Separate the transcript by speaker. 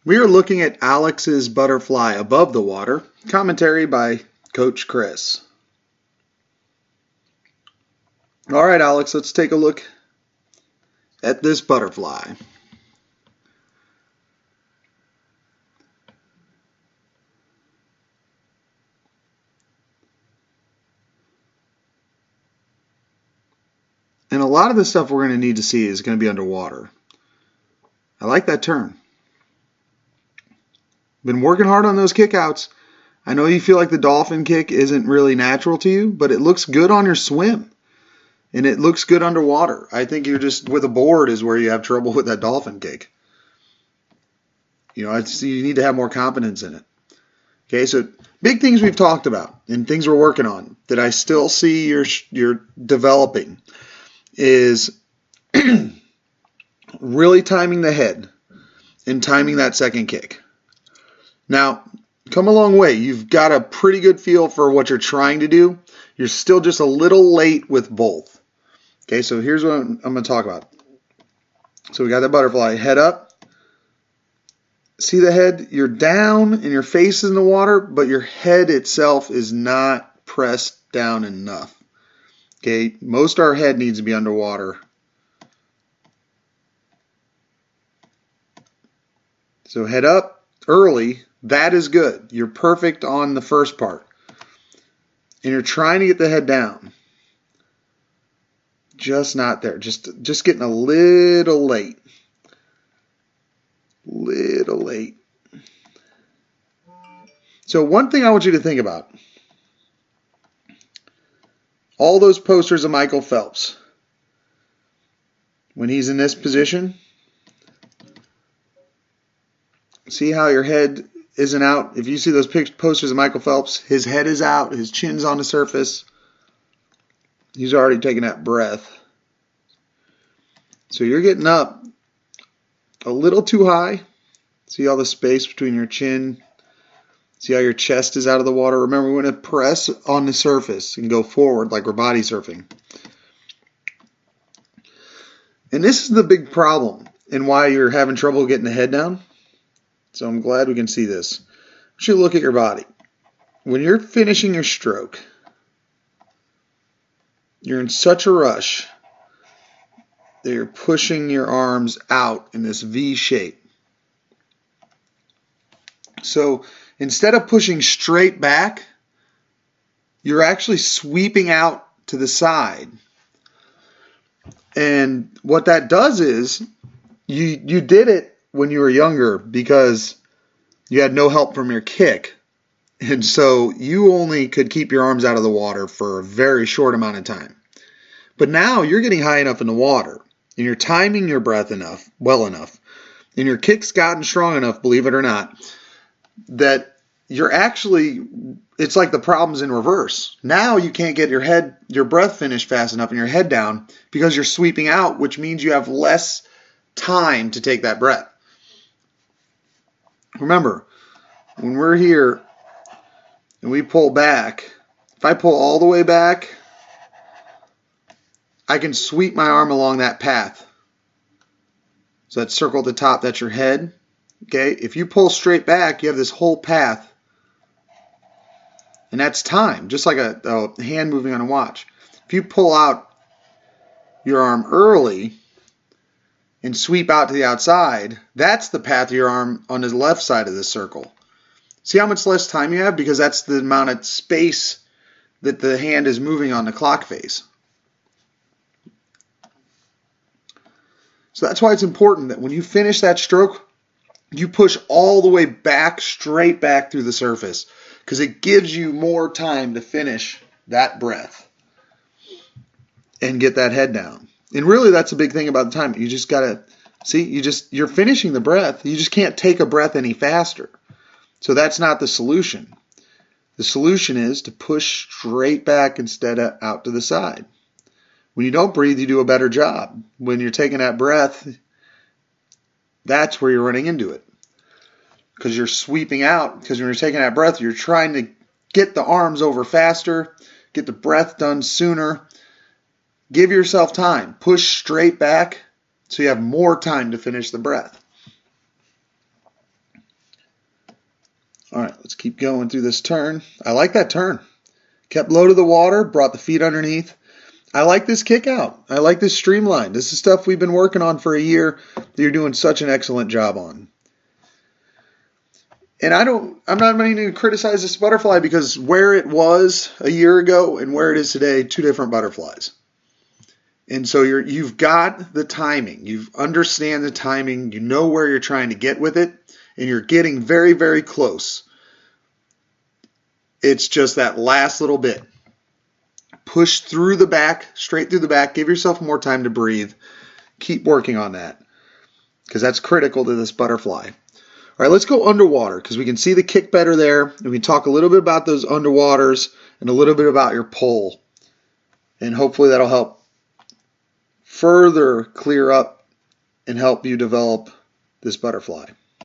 Speaker 1: We are looking at Alex's butterfly above the water. Commentary by Coach Chris. All right, Alex, let's take a look at this butterfly. And a lot of the stuff we're going to need to see is going to be underwater. I like that turn. Been working hard on those kickouts. I know you feel like the dolphin kick isn't really natural to you, but it looks good on your swim. And it looks good underwater. I think you're just, with a board is where you have trouble with that dolphin kick. You know, you need to have more confidence in it. Okay, so big things we've talked about and things we're working on that I still see you're developing is really timing the head and timing that second kick. Now, come a long way. You've got a pretty good feel for what you're trying to do. You're still just a little late with both. Okay, so here's what I'm going to talk about. So we got the butterfly, head up. See the head? You're down and your face is in the water, but your head itself is not pressed down enough. Okay, most of our head needs to be underwater. So head up early. That is good. You're perfect on the first part. And you're trying to get the head down. Just not there. Just getting a little late. Little late. So one thing I want you to think about. All those posters of Michael Phelps. When he's in this position. See how your head isn't out? If you see those posters of Michael Phelps, his head is out, his chin's on the surface. He's already taking that breath. So you're getting up a little too high. See all the space between your chin. See how your chest is out of the water. Remember, we're going to press on the surface and go forward like we're body surfing. And this is the big problem and why you're having trouble getting the head down. So I'm glad we can see this. I want you to look at your body. When you're finishing your stroke, you're in such a rush that you're pushing your arms out in this V shape. So instead of pushing straight back, you're actually sweeping out to the side. And what that does is you did it when you were younger because you had no help from your kick. And so you only could keep your arms out of the water for a very short amount of time. But now you're getting high enough in the water and you're timing your breath well enough, and your kick's gotten strong enough, believe it or not, that you're actually, it's like the problem's in reverse. Now you can't get your breath finished fast enough and your head down because you're sweeping out, which means you have less time to take that breath. Remember, when we're here and we pull back, if I pull all the way back, I can sweep my arm along that path. So that circle at the top, that's your head. Okay, if you pull straight back, you have this whole path. And that's time, just like a hand moving on a watch. If you pull out your arm early and sweep out to the outside, that's the path of your arm on the left side of this circle. See how much less time you have? Because that's the amount of space that the hand is moving on the clock face. So that's why it's important that when you finish that stroke, you push all the way back, straight back through the surface, because it gives you more time to finish that breath and get that head down. And really, that's a big thing about the time. You just got to, see, you're finishing the breath. You just can't take a breath any faster. So that's not the solution. The solution is to push straight back instead of out to the side. When you don't breathe, you do a better job. When you're taking that breath, that's where you're running into it. Because you're sweeping out, because when you're taking that breath, you're trying to get the arms over faster, get the breath done sooner. Give yourself time. Push straight back so you have more time to finish the breath. All right, let's keep going through this turn. I like that turn. Kept low to the water, brought the feet underneath. I like this kick out. I like this streamline. This is stuff we've been working on for a year that you're doing such an excellent job on. And I'm not meaning to criticize this butterfly because where it was a year ago and where it is today, two different butterflies. And so you've got the timing. You understand the timing. You know where you're trying to get with it, and you're getting very, very close. It's just that last little bit. Push through the back, straight through the back. Give yourself more time to breathe. Keep working on that because that's critical to this butterfly. All right, let's go underwater because we can see the kick better there. And we can talk a little bit about those underwaters and a little bit about your pull. And hopefully that'll help further clear up and help you develop this butterfly.